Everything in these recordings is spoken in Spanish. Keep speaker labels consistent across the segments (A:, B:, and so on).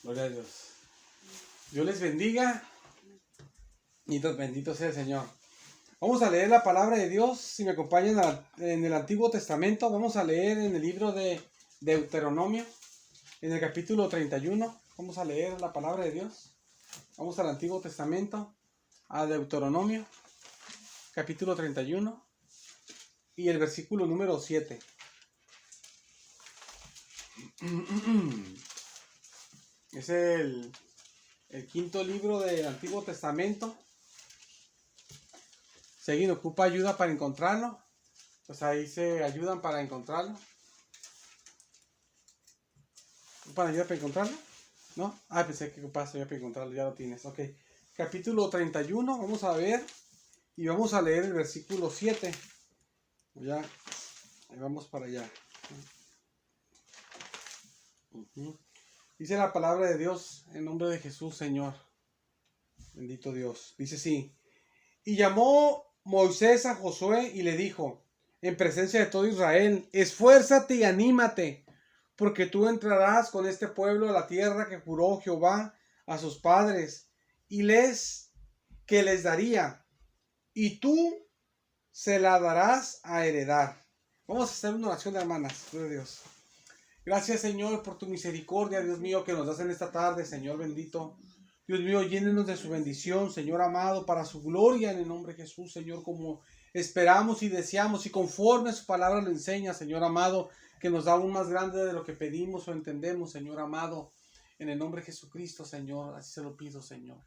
A: Gloria a Dios. Dios les bendiga y bendito sea el Señor. Vamos a leer la palabra de Dios. Si me acompañan en el Antiguo Testamento, vamos a leer en el libro de Deuteronomio, en el capítulo 31. Vamos a leer la palabra de Dios. Vamos al Antiguo Testamento, a Deuteronomio, capítulo 31 y el versículo número 7. Es el quinto libro del Antiguo Testamento. Si alguien ocupa ayuda para encontrarlo, pues ahí se ayudan para encontrarlo. ¿Ocupan ayuda para encontrarlo? ¿No? Pensé que ocupas ayuda para encontrarlo, ya lo tienes. Ok. Capítulo 31, vamos a ver y vamos a leer el versículo 7. Ya, ahí vamos para allá. Dice la palabra de Dios en nombre de Jesús, Señor. Bendito Dios. Dice así: y llamó Moisés a Josué y le dijo, en presencia de todo Israel: esfuérzate y anímate, porque tú entrarás con este pueblo a la tierra que juró Jehová a sus padres, y que les daría, y tú se la darás a heredar. Vamos a hacer una oración de hermanas, gloria a Dios. Gracias, Señor, por tu misericordia, Dios mío, que nos das en esta tarde, Señor bendito. Dios mío, llénenos de su bendición, Señor amado, para su gloria en el nombre de Jesús, Señor, como esperamos y deseamos y conforme su palabra lo enseña, Señor amado, que nos da aún más grande de lo que pedimos o entendemos, Señor amado, en el nombre de Jesucristo, Señor, así se lo pido, Señor.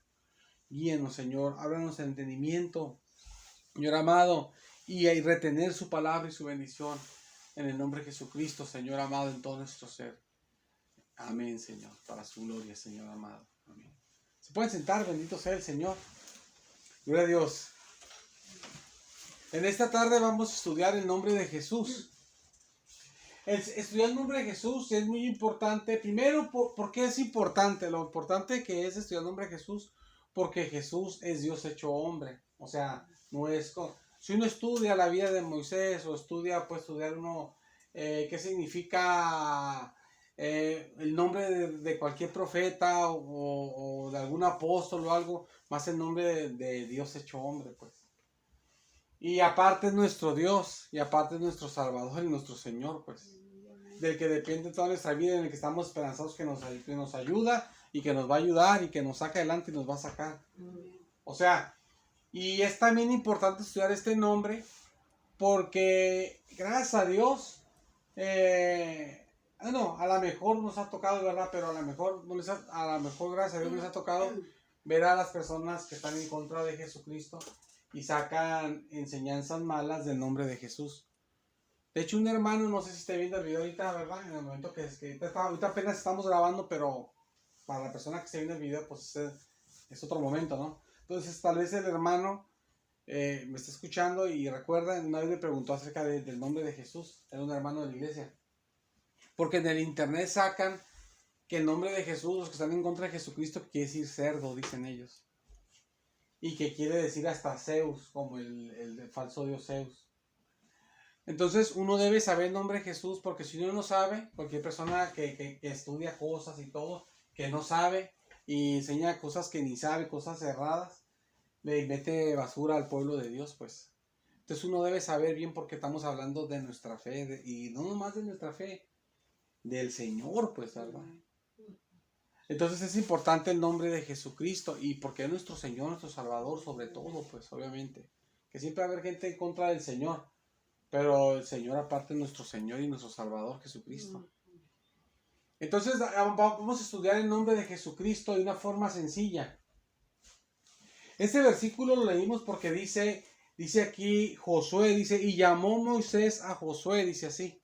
A: Guíenos, Señor, ábranos el entendimiento, Señor amado, y retener su palabra y su bendición en el nombre de Jesucristo, Señor amado, en todo nuestro ser. Amén, Señor, para su gloria, Señor amado. Amén. Se pueden sentar, bendito sea el Señor. Gloria a Dios. En esta tarde vamos a estudiar el nombre de Jesús. Estudiar el nombre de Jesús es muy importante. Primero, ¿por qué es importante? Lo importante que es estudiar el nombre de Jesús, porque Jesús es Dios hecho hombre. O sea, no es... Si uno estudia la vida de Moisés o puede estudiar uno qué significa el nombre de cualquier profeta o de algún apóstol o algo, más el nombre de Dios hecho hombre, pues. Y aparte es nuestro Dios, y aparte es nuestro Salvador y nuestro Señor, pues. Del que depende toda nuestra vida, en el que estamos esperanzados que nos ayuda y que nos va a ayudar y que nos saca adelante y nos va a sacar. O sea, y es también importante estudiar este nombre porque gracias a Dios, a lo mejor nos ha tocado, ¿verdad? Pero a lo mejor gracias a Dios nos ha tocado ver a las personas que están en contra de Jesucristo y sacan enseñanzas malas del nombre de Jesús. De hecho, un hermano, no sé si está viendo el video ahorita, ¿verdad? En el momento que ahorita apenas estamos grabando, pero para la persona que esté viendo el video, pues es otro momento, ¿no? Entonces, tal vez el hermano me está escuchando y recuerda, una vez me preguntó acerca del nombre de Jesús. Era un hermano de la iglesia. Porque en el internet sacan que el nombre de Jesús, los que están en contra de Jesucristo, quiere decir cerdo, dicen ellos. Y que quiere decir hasta Zeus, como el falso dios Zeus. Entonces uno debe saber el nombre de Jesús, porque si uno no sabe, cualquier persona que estudia cosas y todo, que no sabe y enseña cosas que ni sabe, cosas erradas, le mete basura al pueblo de Dios, pues. Entonces uno debe saber bien porque estamos hablando de nuestra fe, y no nomás de nuestra fe, del Señor, pues, ¿verdad? Entonces es importante el nombre de Jesucristo, y porque es nuestro Señor, nuestro Salvador, sobre todo, pues, obviamente. Que siempre va a haber gente en contra del Señor, pero el Señor aparte es nuestro Señor y nuestro Salvador, Jesucristo. Entonces vamos a estudiar el nombre de Jesucristo de una forma sencilla. Este versículo lo leímos porque dice aquí Josué, dice, y llamó Moisés a Josué, dice así.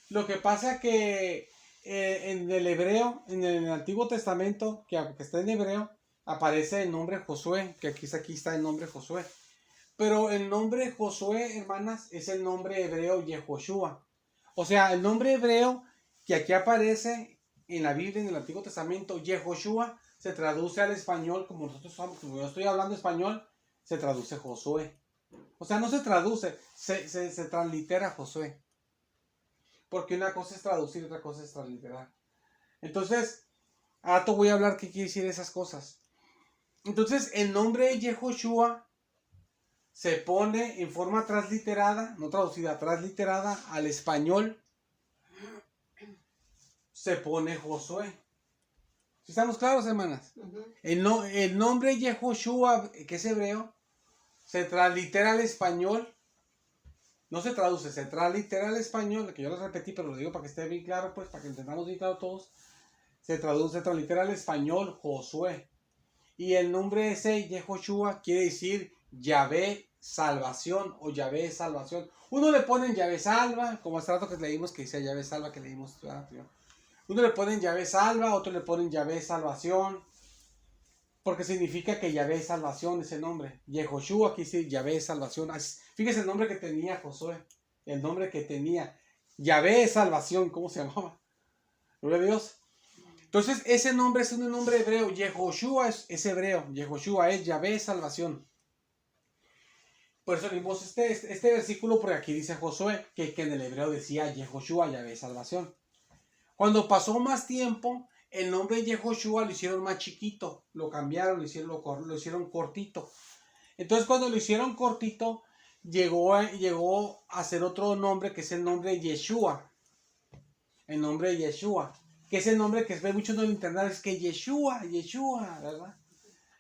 A: Lo que pasa que en el hebreo, en el Antiguo Testamento, que está en hebreo, aparece el nombre Josué, que aquí está el nombre Josué. Pero el nombre Josué, hermanas, es el nombre hebreo Yehoshua. O sea, el nombre hebreo que aquí aparece en la Biblia, en el Antiguo Testamento, Yehoshua, se traduce al español, como yo estoy hablando español, se traduce Josué. O sea, no se traduce, se translitera Josué. Porque una cosa es traducir, otra cosa es transliterar. Entonces, Ahora te voy a hablar qué quiere decir esas cosas. Entonces, el nombre Yehoshua se pone en forma transliterada, no traducida, transliterada al español. Se pone Josué. ¿Sí estamos claros, hermanas? El nombre Yehoshua, que es hebreo, se translitera al español. No se traduce, se translitera al español, que yo lo repetí, pero lo digo para que esté bien claro, pues, para que entendamos bien claro todos. Se translitera al español Josué. Y el nombre ese, Yehoshua, quiere decir Yahvé salvación o Yahvé salvación. Uno le ponen Yahvé salva, como hace rato que leímos que decía Yahvé salva, que leímos. Uno le ponen Yahvé salva, otro le ponen Yahvé salvación. Porque significa que Yahvé es salvación, ese nombre. Yehoshua quiere decir Yahvé es salvación. Fíjese el nombre que tenía Josué. El nombre que tenía. Yahvé es salvación. ¿Cómo se llamaba? Gloria a Dios. Entonces, ese nombre es un nombre hebreo. Yehoshua es hebreo. Yehoshua es Yahvé es salvación. Por eso leímos este versículo, porque aquí dice Josué, que en el hebreo decía Yehoshua, Yahvé es salvación. Cuando pasó más tiempo, el nombre Yehoshua lo hicieron más chiquito, lo cambiaron, lo hicieron cortito. Entonces cuando lo hicieron cortito, llegó a ser otro nombre que es el nombre de Yeshua. El nombre de Yeshua, que es el nombre que se ve mucho en el internet, es que Yeshua, ¿verdad?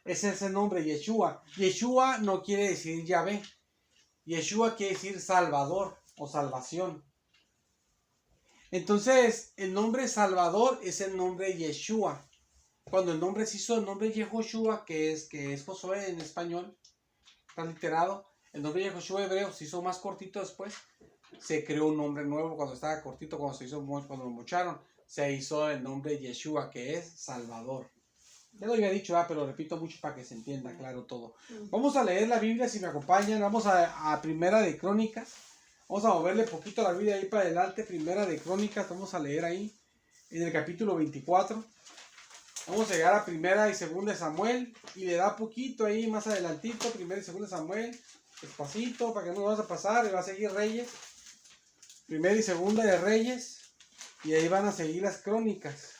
A: Ese es el nombre, Yeshua. Yeshua no quiere decir Yahvé. Yeshua quiere decir Salvador o salvación. Entonces, el nombre Salvador es el nombre Yeshua. Cuando el nombre se hizo el nombre Yehoshua, que es Josué en español, transliterado, el nombre Yehoshua hebreo se hizo más cortito después. Se creó un nombre nuevo cuando estaba cortito, cuando lo mocharon. Se hizo el nombre Yeshua, que es Salvador. Ya lo había dicho, pero lo repito mucho para que se entienda claro todo. Vamos a leer la Biblia, si me acompañan. Vamos a Primera de Crónicas. Vamos a moverle poquito la Biblia ahí para adelante. Primera de Crónicas, vamos a leer ahí en el capítulo 24. Vamos a llegar a Primera y Segunda de Samuel. Y le da poquito ahí más adelantito. Primera y Segunda de Samuel. Despacito, para que no nos vamos a pasar. Y va a seguir Reyes. Primera y Segunda de Reyes. Y ahí van a seguir las Crónicas.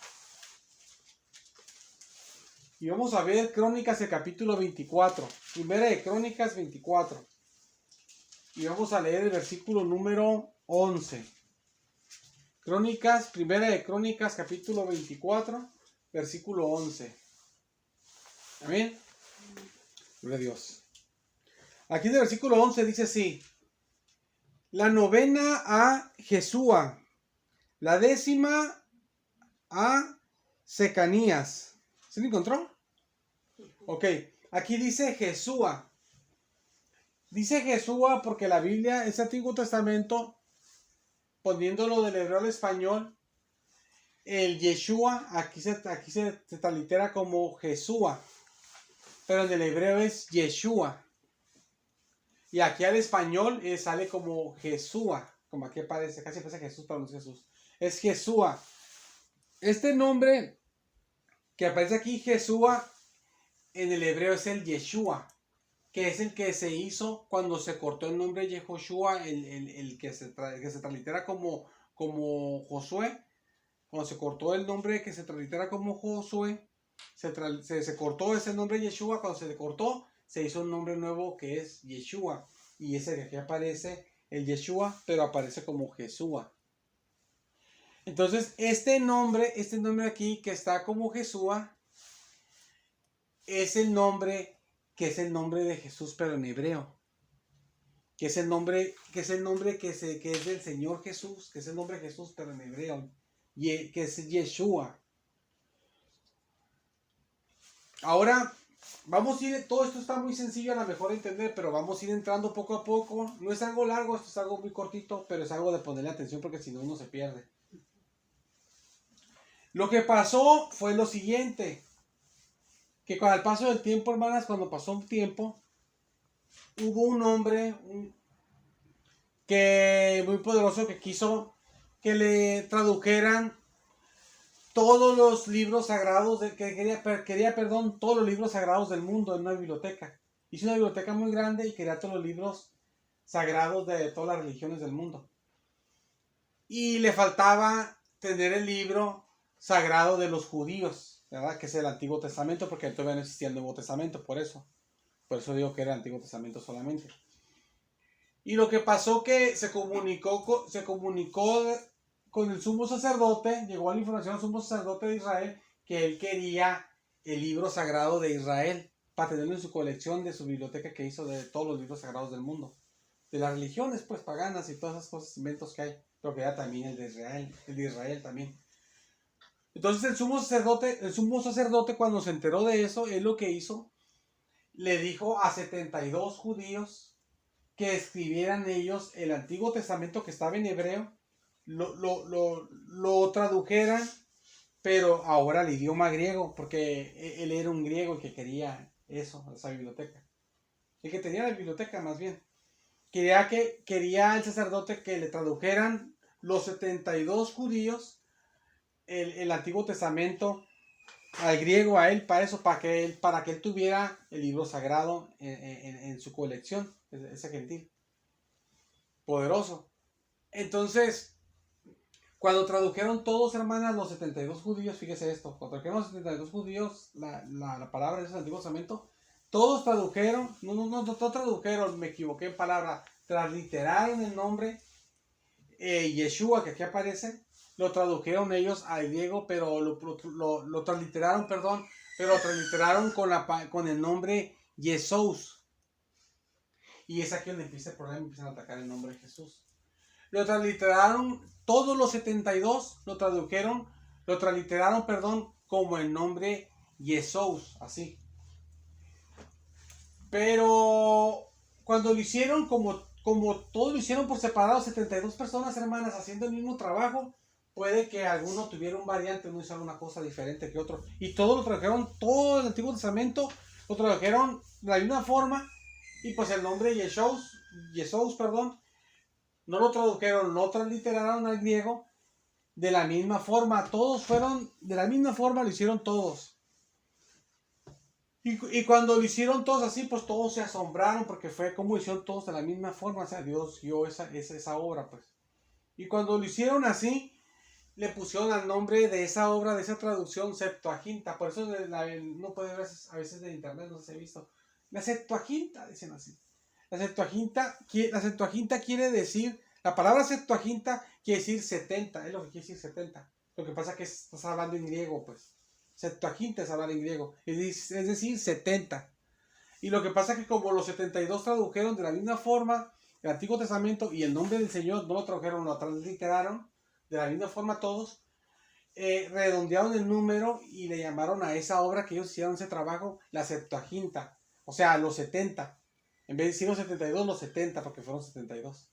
A: Y vamos a ver Crónicas, el capítulo 24. Primera de Crónicas 24. Y vamos a leer el versículo número 11. Crónicas, Primera de Crónicas, capítulo 24, versículo 11. Amén. Gloria a Dios. Aquí en el versículo 11 dice así. La novena a Jesúa. La décima a Secanías. ¿Se lo encontró? Ok. Aquí dice Jesúa. Dice Jesúa porque la Biblia, ese Antiguo Testamento, poniéndolo del hebreo al español, el Yeshua aquí se translitera como Jesúa, pero en el hebreo es Yeshua. Y aquí al español sale como Jesúa, como aquí aparece, casi parece Jesús, pero no es Jesús. Es Jesúa. Este nombre que aparece aquí, Jesúa, en el hebreo es el Yeshua, que es el que se hizo cuando se cortó el nombre Yehoshua, el que se translitera como Josué. Cuando se cortó el nombre que se translitera como Josué, se cortó ese nombre Yeshua. Cuando se le cortó, se hizo un nombre nuevo que es Yeshua. Y ese de aquí aparece el Yeshua, pero aparece como Jesúa. Entonces, este nombre aquí que está como Jesúa, es el nombre que es el nombre de Jesús, pero en hebreo. Que es el nombre que es del Señor Jesús, que es el nombre de Jesús, pero en hebreo. Que es Yeshua. Ahora, vamos a ir, todo esto está muy sencillo a lo mejor entender, pero vamos a ir entrando poco a poco. No es algo largo, esto es algo muy cortito, pero es algo de ponerle atención porque si no uno se pierde. Lo que pasó fue lo siguiente, que con el paso del tiempo, hermanas, cuando pasó un tiempo, hubo un hombre que muy poderoso que quiso que le tradujeran todos los libros sagrados, todos los libros sagrados del mundo en una biblioteca. Hizo una biblioteca muy grande y quería todos los libros sagrados de todas las religiones del mundo. Y le faltaba tener el libro sagrado de los judíos. ¿verdad? Que es el Antiguo Testamento, porque todavía no existía el Nuevo Testamento, por eso. Por eso digo que era el Antiguo Testamento solamente. Y lo que pasó que se comunicó con el sumo sacerdote, llegó a la información al sumo sacerdote de Israel, que él quería el libro sagrado de Israel, para tenerlo en su colección de su biblioteca que hizo de todos los libros sagrados del mundo. De las religiones, pues, paganas y todas esas cosas, inventos que hay. Pero que era también el de Israel también. Entonces el sumo sacerdote cuando se enteró de eso, él lo que hizo, le dijo a 72 judíos que escribieran ellos el Antiguo Testamento que estaba en hebreo, lo tradujeran, pero ahora al idioma griego, porque él era un griego el que quería eso, esa biblioteca. El que tenía la biblioteca más bien. Quería el sacerdote que le tradujeran los 72 judíos el Antiguo Testamento al griego a él para eso, para que él tuviera el libro sagrado en su colección, ese gentil. Poderoso. Entonces, cuando tradujeron todos, hermanas, los 72 judíos, fíjese esto, cuando tradujeron los 72 judíos la palabra de ese Antiguo Testamento, todos tradujeron, no tradujeron, me equivoqué en palabra, transliteraron el nombre Yeshua, que aquí aparece, lo tradujeron ellos al griego, pero lo transliteraron, perdón, pero lo transliteraron con el nombre Jesús. Y es aquí donde empieza el problema, empiezan a atacar el nombre de Jesús. Lo transliteraron, todos los 72 lo transliteraron, perdón, como el nombre Jesús, así. Pero cuando lo hicieron, como todos lo hicieron por separado, 72 personas, hermanas, haciendo el mismo trabajo, puede que alguno tuviera un variante, uno hizo alguna cosa diferente que otro. Y todos lo trajeron, todo el Antiguo Testamento, lo trajeron de la misma forma. Y pues el nombre Jesús, perdón, no lo tradujeron, no transliteraron al griego de la misma forma. Todos fueron, de la misma forma lo hicieron todos. Y cuando lo hicieron todos así, pues todos se asombraron porque fue como lo hicieron todos de la misma forma. O sea, Dios dio esa obra, pues. Y cuando lo hicieron así, le pusieron al nombre de esa obra, de esa traducción, Septuaginta. Por eso no puede ver a veces de internet, no se ha visto. La Septuaginta, dicen así. La Septuaginta quiere decir, la palabra Septuaginta quiere decir 70, es lo que quiere decir 70. Lo que pasa es que estás hablando en griego, pues. Septuaginta es hablar en griego, es decir, 70. Y lo que pasa es que como los 72 tradujeron de la misma forma el Antiguo Testamento y el nombre del Señor no lo tradujeron, lo transliteraron de la misma forma todos, redondearon el número y le llamaron a esa obra que ellos hicieron ese trabajo la Septuaginta, o sea, los 70. En vez de decir los 72, los 70, porque fueron 72.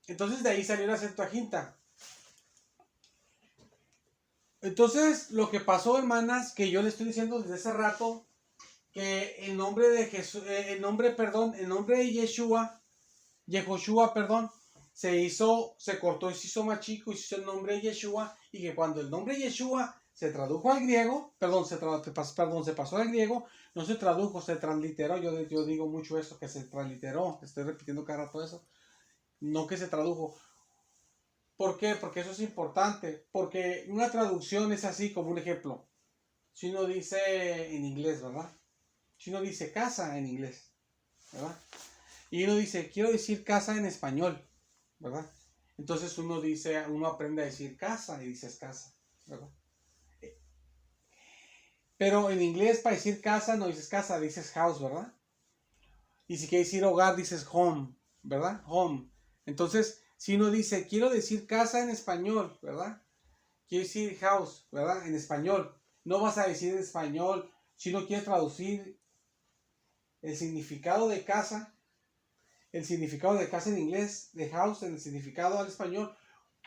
A: Entonces de ahí salió la Septuaginta. Entonces, lo que pasó, hermanas, que yo le estoy diciendo desde hace rato, que el nombre de Jesús, el nombre de Yeshua, perdón, se cortó y se hizo más chico y se hizo el nombre de Yeshua, y que cuando el nombre Yeshua se tradujo al griego, se pasó al griego, no se tradujo, se transliteró. Yo digo mucho eso, que se transliteró, estoy repitiendo cada rato eso, no que se tradujo. ¿Por qué? Porque eso es importante. Porque una traducción es así, como un ejemplo. Si uno dice en inglés, ¿verdad? Si uno dice casa en inglés, ¿verdad? Y uno dice, quiero decir casa en español, ¿verdad? Entonces uno aprende a decir casa y dices casa, ¿verdad? Pero en inglés para decir casa no dices casa, dices house, ¿verdad? Y si quieres decir hogar dices home, ¿verdad? Home. Entonces, si uno dice, quiero decir casa en español, ¿verdad? Quiero decir house, ¿verdad? En español. No vas a decir en español, si uno quiere traducir el significado de casa en inglés, de house, en el significado al español,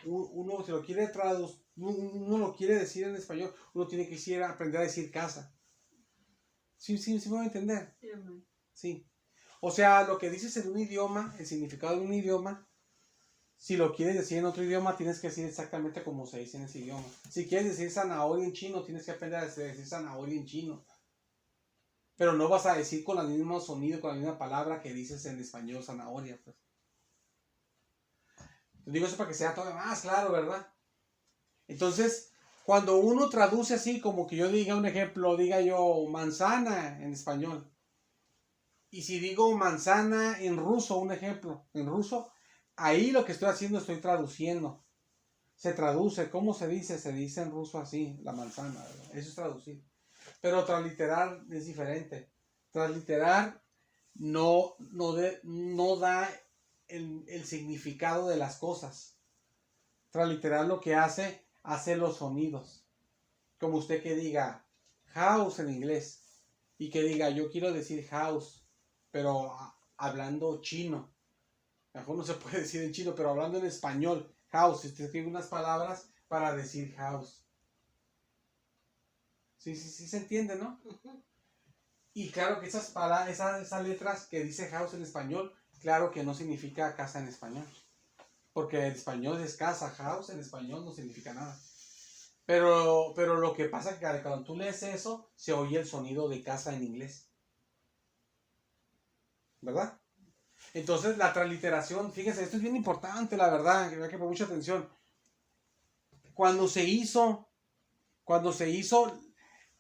A: uno se lo quiere traducir, uno lo quiere decir en español, uno tiene que aprender a decir casa. ¿Sí me voy a entender? Sí. O sea, lo que dices en un idioma, el significado de un idioma, si lo quieres decir en otro idioma, tienes que decir exactamente como se dice en ese idioma. Si quieres decir zanahoria en chino, tienes que aprender a decir zanahoria en chino. Pero no vas a decir con el mismo sonido, con la misma palabra que dices en español zanahoria, pues. Te digo eso para que sea todo más claro, ¿verdad? Entonces, Cuando uno traduce así, como que yo diga un ejemplo, diga yo manzana en español. Y si digo manzana en ruso, un ejemplo, en ruso, ahí lo que estoy haciendo, estoy traduciendo. Se traduce, ¿cómo se dice? Se dice en ruso así, la manzana, ¿verdad? Eso es traducir. Pero transliterar es diferente. Transliterar no da el significado de las cosas. Transliterar lo que hace los sonidos. Como usted que diga house en inglés y que diga yo quiero decir house, pero hablando chino. Mejor no se puede decir en chino, pero hablando en español, house. Usted escribe unas palabras para decir house. Sí, se entiende, ¿no? Y claro que esas letras que dice house en español, claro que no significa casa en español. Porque en español es casa, house en español no significa nada. Pero lo que pasa es que cuando tú lees eso, se oye el sonido de casa en inglés. ¿Verdad? Entonces la transliteración, fíjense, esto es bien importante, la verdad, que hay que poner mucha atención. Cuando se hizo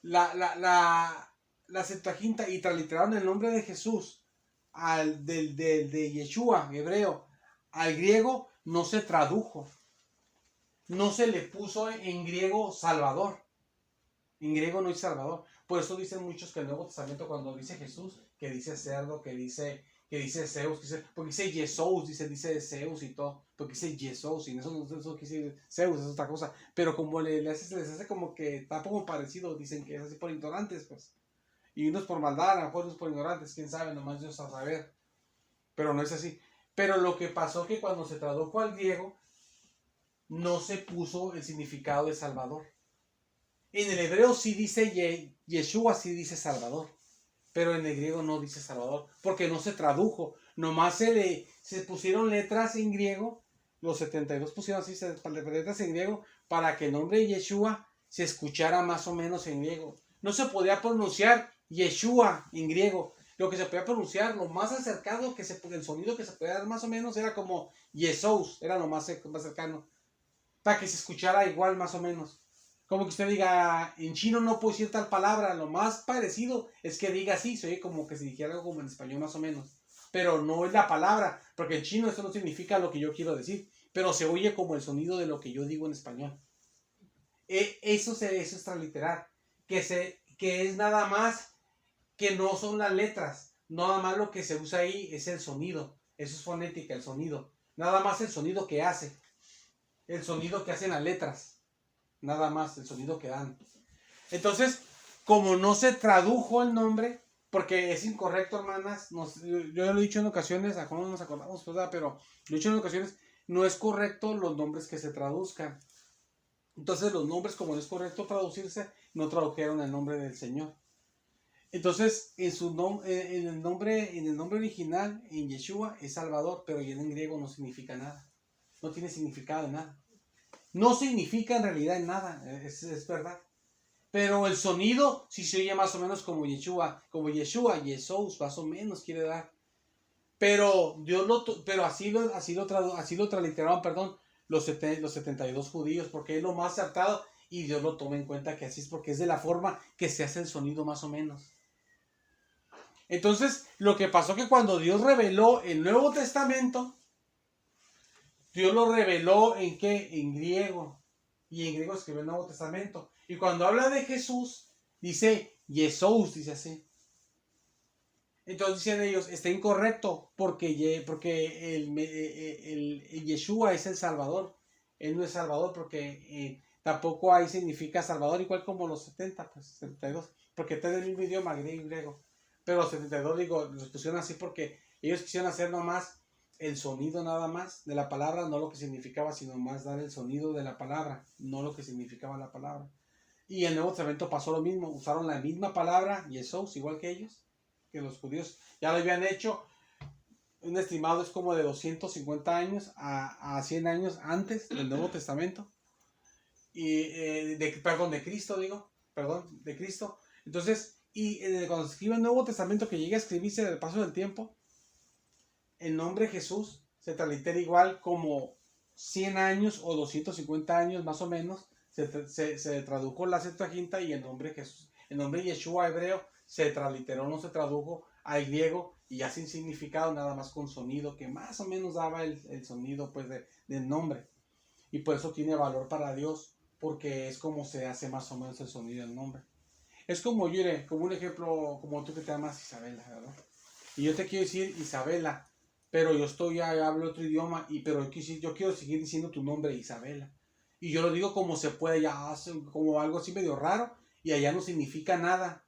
A: la Septuaginta y transliteraron el nombre de Jesús de Yeshua, hebreo, al griego, no se tradujo. No se le puso en griego Salvador. En griego no hay Salvador. Por eso dicen muchos que el Nuevo Testamento, cuando dice Jesús, que dice cerdo, que dice Zeus, porque dice Jesús, dice Zeus y todo, porque dice Jesús, y eso que dice Zeus es otra cosa. Pero como les hace como que está como parecido, dicen que es así por ignorantes, pues. Y unos por maldad, a lo mejor unos por ignorantes, quién sabe, nomás Dios a saber. Pero no es así. Pero lo que pasó que cuando se tradujo al griego, no se puso el significado de Salvador. En el hebreo sí dice Yeshua, sí dice Salvador, pero en el griego no dice Salvador, porque no se tradujo, nomás se pusieron letras en griego, los 72 pusieron así letras en griego, para que el nombre de Yeshua se escuchara más o menos en griego. No se podía pronunciar Yeshua en griego, lo que se podía pronunciar, lo más acercado, el sonido que se podía dar más o menos era como Jesús, era lo más cercano, para que se escuchara igual más o menos. Como que usted diga, en chino no puedo decir tal palabra, lo más parecido es que diga así, se oye como que se dijera algo como en español más o menos. Pero no es la palabra, porque en chino eso no significa lo que yo quiero decir, pero se oye como el sonido de lo que yo digo en español. Eso es transliterar, que es nada más que no son las letras, nada más lo que se usa ahí es el sonido, eso es fonética, el sonido, nada más el sonido que hacen las letras. Nada más el sonido que dan. Entonces, como no se tradujo el nombre, porque es incorrecto, hermanas, yo lo he dicho en ocasiones, a cómo no nos acordamos, ¿verdad? Pero lo he dicho en ocasiones, no es correcto los nombres que se traduzcan. Entonces, los nombres, como no es correcto traducirse, no tradujeron el nombre del Señor. Entonces, en el nombre original, en Yeshua, es Salvador, pero ya en griego no significa nada. No tiene significado de nada. No significa en realidad nada, es verdad. Pero el sonido sí se oye más o menos como Yeshua, Jesús, más o menos quiere dar. Pero así lo transliteraron, perdón, los 72 judíos, porque es lo más acertado y Dios lo toma en cuenta que así es, porque es de la forma que se hace el sonido más o menos. Entonces, lo que pasó que cuando Dios reveló el Nuevo Testamento, Dios lo reveló ¿en qué? En griego. Y en griego escribió el Nuevo Testamento. Y cuando habla de Jesús, dice Jesús, dice así. Entonces dicen ellos, está incorrecto porque el Yeshua es el Salvador. Él no es Salvador porque tampoco ahí significa Salvador, igual como los 70, pues 72. Porque está en el mismo idioma, griego y griego. Pero los 72, digo, los pusieron así porque ellos quisieron hacer nomás el sonido nada más de la palabra, no lo que significaba, sino más dar el sonido de la palabra, no lo que significaba la palabra. Y en el Nuevo Testamento pasó lo mismo, usaron la misma palabra, Jesús, igual que ellos, que los judíos ya lo habían hecho. Un estimado es como de 250 años a 100 años antes del Nuevo Testamento. Y, de Cristo, de Cristo. Entonces, cuando se escribe el Nuevo Testamento, que llegue a escribirse del paso del tiempo, el nombre Jesús se translitera igual como 100 años o 250 años más o menos se tradujo la Septuaginta y el nombre Jesús, el nombre Yeshua hebreo se transliteró, no se tradujo al griego y ya sin significado, nada más con sonido que más o menos daba el sonido pues del nombre. Y por eso tiene valor para Dios, porque es como se hace más o menos el sonido del nombre. Es como, yo diré, como un ejemplo, como tú que te llamas Isabela, ¿verdad? Y yo te quiero decir Isabela, pero hablo otro idioma, pero yo quiero seguir diciendo tu nombre Isabela. Y yo lo digo como se puede, ya como algo así medio raro, y allá no significa nada.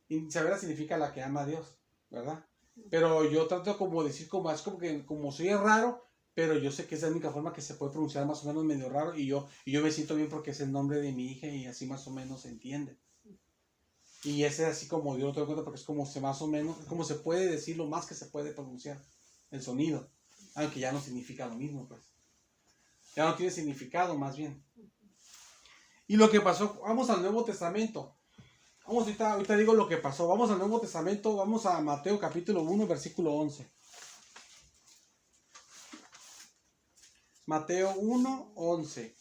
A: Isabela significa la que ama a Dios, ¿verdad? Pero yo trato como decir, es como que como soy raro, pero yo sé que es la única forma que se puede pronunciar más o menos medio raro, y yo me siento bien porque es el nombre de mi hija y así más o menos se entiende. Y ese es así como yo lo tengo en cuenta porque es como se más o menos, es como se puede decir lo más que se puede pronunciar, el sonido, aunque ya no significa lo mismo, pues. Ya no tiene significado, más bien. Y lo que pasó, vamos al Nuevo Testamento. Vamos, ahorita digo lo que pasó. Vamos al Nuevo Testamento, vamos a Mateo capítulo 1, versículo 11. Mateo 1, 11.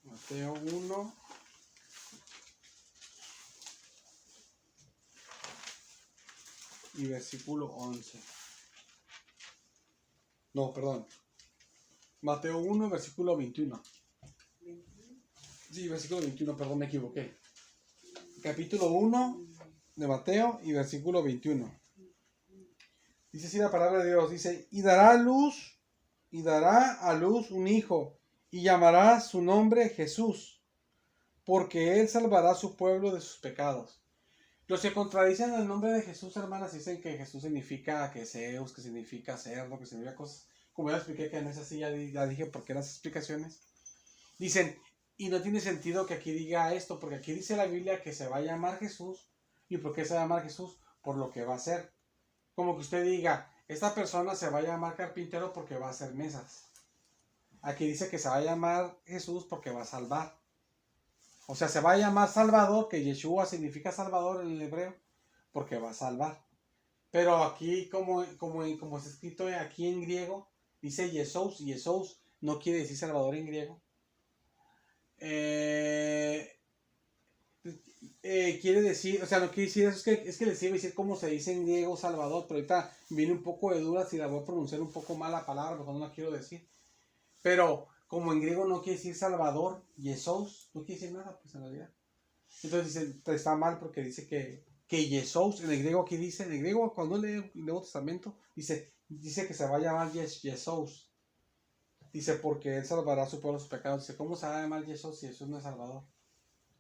A: Mateo 1. Y versículo 11. No, perdón. Mateo 1, versículo 21. Sí, versículo 21, perdón, me equivoqué. Capítulo 1 de Mateo y versículo 21. Dice así la palabra de Dios, dice, y dará a luz un hijo, y llamará su nombre Jesús, porque él salvará a su pueblo de sus pecados. Los que contradicen el nombre de Jesús, hermanas, dicen que Jesús significa que Zeus, que significa cerdo, que significa cosas. Como ya expliqué que en esa sí ya dije por qué las explicaciones. Dicen, y no tiene sentido que aquí diga esto, porque aquí dice la Biblia que se va a llamar Jesús. ¿Y por qué se va a llamar Jesús? Por lo que va a hacer. Como que usted diga, esta persona se va a llamar carpintero porque va a hacer mesas. Aquí dice que se va a llamar Jesús porque va a salvar. O sea, se va a llamar Salvador, que Yeshua significa Salvador en el hebreo, porque va a salvar. Pero aquí, como está escrito aquí en griego, dice Jesús, y Jesús no quiere decir Salvador en griego. Quiere decir, o sea, no quiere decir eso, es que les iba a decir cómo se dice en griego Salvador, pero ahorita viene un poco de duda si la voy a pronunciar un poco mal la palabra, mejor no la quiero decir. Pero como en griego no quiere decir Salvador, Jesús, no quiere decir nada, pues en realidad. Entonces dice, está mal porque dice que Jesús, en el griego aquí dice, en el griego cuando lee el Nuevo Testamento, dice que se va a llamar Jesús. Dice, porque él salvará a su pueblo de sus pecados. Dice, ¿cómo se va a llamar Jesús si Jesús no es Salvador?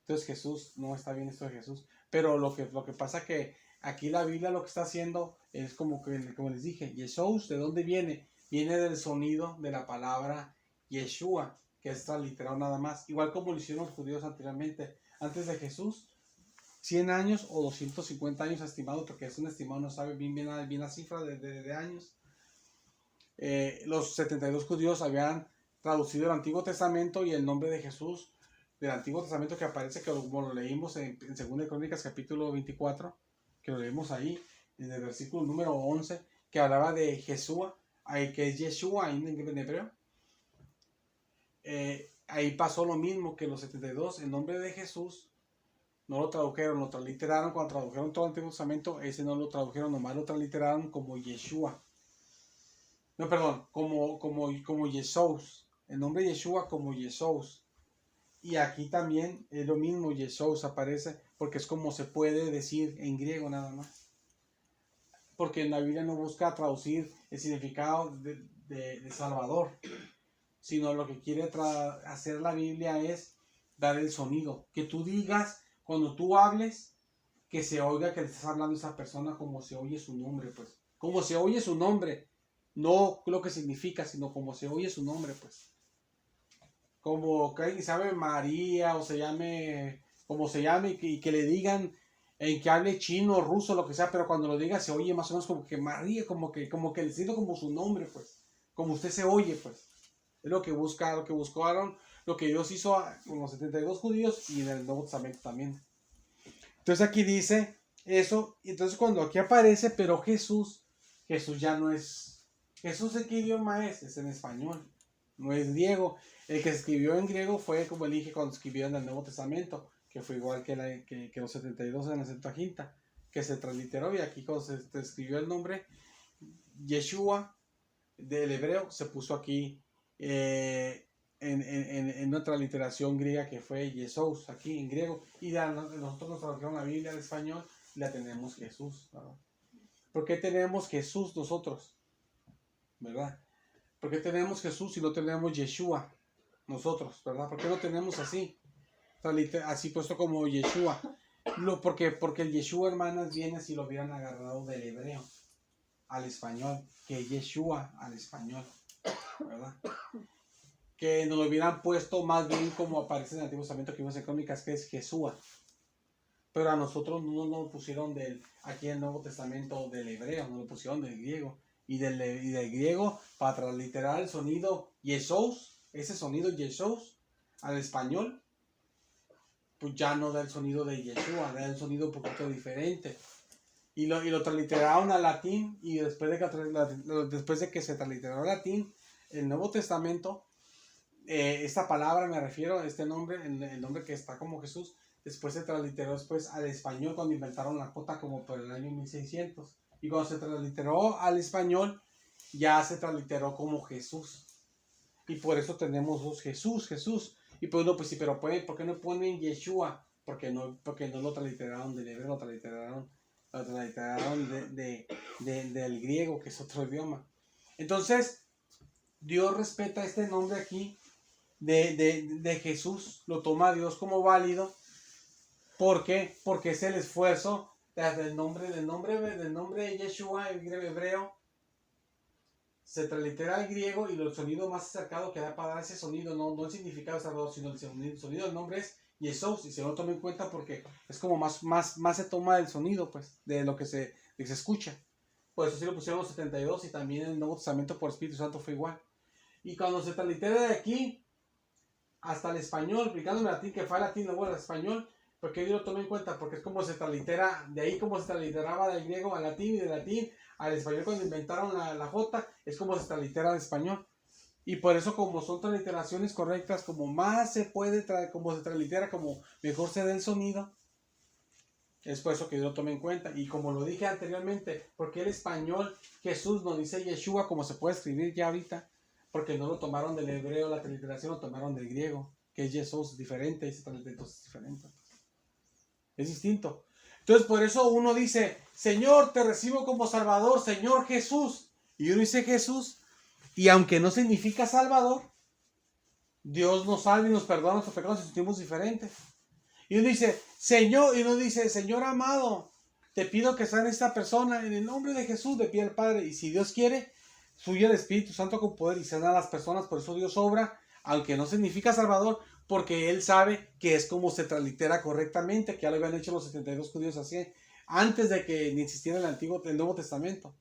A: Entonces Jesús, no está bien esto de Jesús. Pero lo que pasa que aquí la Biblia lo que está haciendo es como les dije, Jesús, ¿de dónde viene? Viene del sonido de la palabra Yeshua, que es transliterado nada más. Igual como lo hicieron los judíos anteriormente. Antes de Jesús, 100 años o 250 años estimado, porque es un estimado, no sabe bien la cifra de años. Los 72 judíos habían traducido el Antiguo Testamento y el nombre de Jesús del Antiguo Testamento que aparece, que como lo leímos en 2 Crónicas capítulo 24, que lo leímos ahí, en el versículo número 11, que hablaba de Jesús, que es Yeshua en hebreo. Ahí pasó lo mismo que los 72, el nombre de Jesús no lo tradujeron, lo transliteraron. Cuando tradujeron todo el Antiguo Testamento, ese no lo tradujeron, nomás lo transliteraron como Yeshua. No, perdón, como Jesús. El nombre Yeshua como Jesús. Y aquí también es lo mismo, Jesús aparece, porque es como se puede decir en griego nada más. Porque en la Biblia no busca traducir el significado de Salvador, sino lo que quiere hacer la Biblia es dar el sonido. Que tú digas, cuando tú hables, que se oiga que le estás hablando a esa persona como se oye su nombre, pues. Como se oye su nombre. No lo que significa, sino como se oye su nombre, pues. Como que alguien se llame María o se llame, como se llame, y que le digan en que hable chino, ruso, lo que sea, pero cuando lo diga se oye más o menos como que María, como que le siento como su nombre, pues. Como usted se oye, pues. Es lo que buscaron, lo que Dios hizo con los 72 judíos y en el Nuevo Testamento también. Entonces aquí dice eso. Y entonces cuando aquí aparece, pero Jesús ya no es. Jesús, ¿en qué idioma es? Es en español, no es griego. El que escribió en griego fue, como dije, cuando escribieron el Nuevo Testamento, que fue igual que los 72 en la Septuaginta, que se transliteró. Y aquí cuando se escribió el nombre Yeshua del hebreo, se puso aquí en otra literación griega que fue Jesús, aquí en griego. Y ya nosotros nos tradujeron la Biblia al español y la tenemos Jesús, ¿verdad? ¿Por qué tenemos Jesús nosotros? ¿Verdad? ¿Por qué tenemos Jesús y no tenemos Yeshua nosotros? ¿Verdad? ¿Por qué no tenemos así? Así puesto como Yeshua. Porque el Yeshua, hermanas, viene si lo hubieran agarrado del hebreo al español, que Yeshua al español, ¿verdad? Que nos lo hubieran puesto más bien como aparece en el Antiguo Testamento, que vimos en Crónicas, que es Jesúa. Pero a nosotros no nos lo pusieron aquí en el Nuevo Testamento del hebreo, nos lo pusieron del griego. Y del griego, para transliterar el sonido Jesús, ese sonido Jesús al español, pues ya no da el sonido de Yeshua, da el sonido un poquito diferente. Y lo transliteraron al latín, y después de que se transliteró al latín, el Nuevo Testamento, esta palabra me refiero, este nombre, el nombre que está como Jesús, después se transliteró al español cuando inventaron la J como por el año 1600. Y cuando se transliteró al español, ya se transliteró como Jesús. Y por eso tenemos dos Jesús. Y pues no, pues sí, pero ¿por qué no ponen Yeshua? Porque no lo transliteraron del hebreo, lo transliteraron del griego, que es otro idioma. Entonces, Dios respeta este nombre aquí de Jesús, lo toma Dios como válido. ¿Por qué? Porque es el esfuerzo del nombre de Yeshua, el hebreo, se translitera al griego, y el sonido más acercado que da para dar ese sonido, no el significado de Salvador, sino el sonido del nombre es Jesús, y se lo toma en cuenta porque es como más se toma el sonido, pues, de lo que se escucha. Por eso sí lo pusieron los 72, y también el Nuevo Testamento por Espíritu Santo fue igual. Y cuando se translitera de aquí hasta el español, aplicándome latín, que fue al latín, luego al español, porque yo lo tomé en cuenta, porque es como se translitera, de ahí como se transliteraba del griego al latín, y del latín al español cuando inventaron la J, es como se translitera al español. Y por eso, como son transliteraciones correctas, como más se puede, como se translitera, como mejor se da el sonido, es por eso que yo lo tomé en cuenta. Y como lo dije anteriormente, porque el español Jesús nos dice Yeshua, como se puede escribir ya ahorita, porque no lo tomaron del hebreo, la transliteración lo tomaron del griego, que es Jesús, diferente, y ese transliteración es diferente. Es distinto. Entonces, por eso uno dice, Señor, te recibo como Salvador, Señor Jesús. Y uno dice Jesús, y aunque no significa Salvador, Dios nos salva y nos perdona nuestros pecados y sentimos diferentes. Y uno dice, Señor amado, te pido que sane esta persona en el nombre de Jesús, le pide al Padre. Y si Dios quiere, fluye el Espíritu Santo con poder y sana a las personas. Por eso Dios obra, aunque no significa Salvador, porque Él sabe que es como se translitera correctamente, que ya lo habían hecho los 72 judíos así, antes de que ni existiera el Nuevo Testamento.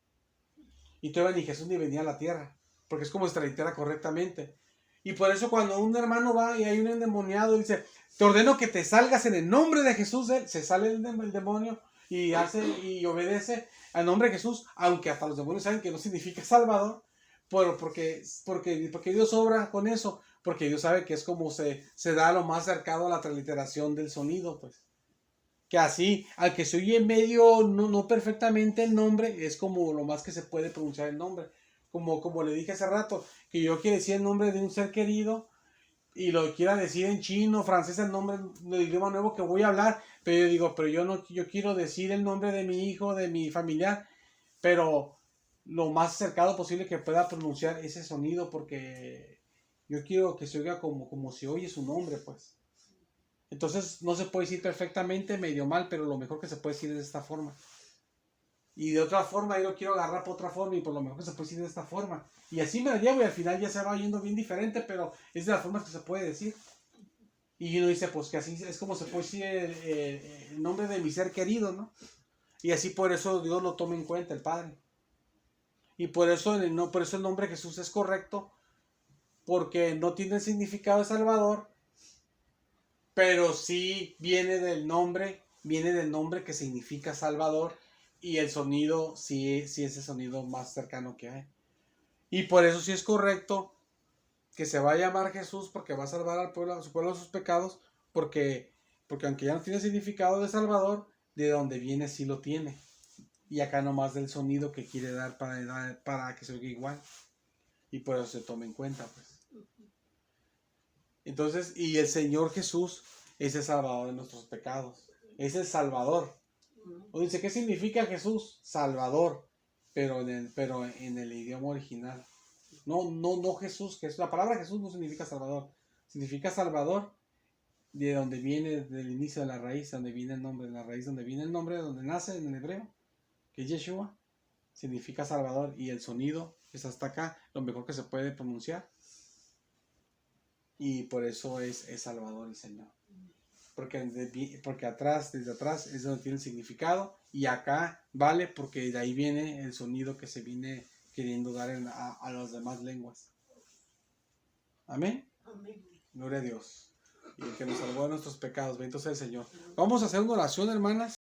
A: Y todavía ni Jesús ni venía a la tierra, porque es como se translitera correctamente. Y por eso cuando un hermano va y hay un endemoniado y dice, te ordeno que te salgas en el nombre de Jesús, se sale el demonio y obedece al nombre de Jesús, aunque hasta los demonios saben que no significa Salvador, porque Dios obra con eso, porque Dios sabe que es como se da lo más cercano a la transliteración del sonido, pues. Que así, al que se oye medio, no perfectamente el nombre, es como lo más que se puede pronunciar el nombre. Como le dije hace rato, que yo quiero decir el nombre de un ser querido y lo quiera decir en chino, francés, el nombre del idioma nuevo que voy a hablar, pero yo digo, yo quiero decir el nombre de mi hijo, de mi familiar, pero lo más acercado posible que pueda pronunciar ese sonido, porque yo quiero que se oiga como se oye su nombre, pues. Entonces no se puede decir perfectamente, medio mal, pero lo mejor que se puede decir es de esta forma. Y de otra forma, yo lo quiero agarrar por otra forma, y por lo mejor que se puede decir de esta forma. Y así me la llevo, y al final ya se va yendo bien diferente, pero es de las formas que se puede decir. Y uno dice, pues que así es como se puede decir el nombre de mi ser querido, ¿no? Y así por eso Dios lo toma en cuenta, el Padre. Y por eso el nombre de Jesús es correcto, porque no tiene el significado de Salvador, pero sí viene del nombre viene del nombre que significa Salvador, y el sonido sí es el sonido más cercano que hay. Y por eso sí es correcto que se va a llamar Jesús, porque va a salvar al pueblo, a su pueblo de sus pecados, porque aunque ya no tiene significado de Salvador, de donde viene sí lo tiene. Y acá nomás del sonido que quiere dar para que se oiga igual. Y por eso se tome en cuenta, pues. Entonces, y el Señor Jesús es el Salvador de nuestros pecados. Es el Salvador. O dice, ¿qué significa Jesús? Salvador. Pero en el idioma original. No Jesús. La palabra Jesús no significa Salvador. Significa Salvador de donde viene, del inicio de la raíz, donde viene el nombre, de la raíz donde viene el nombre, donde nace en el hebreo, que es Yeshua. Significa Salvador. Y el sonido es hasta acá, lo mejor que se puede pronunciar. Y por eso es Salvador el Señor. Porque atrás, desde atrás, es donde tiene el significado. Y acá vale porque de ahí viene el sonido que se viene queriendo dar a las demás lenguas. Amén.
B: Amén.
A: Gloria a Dios. Y el que nos salvó de nuestros pecados. Bendito sea el Señor. Vamos a hacer una oración, hermanas.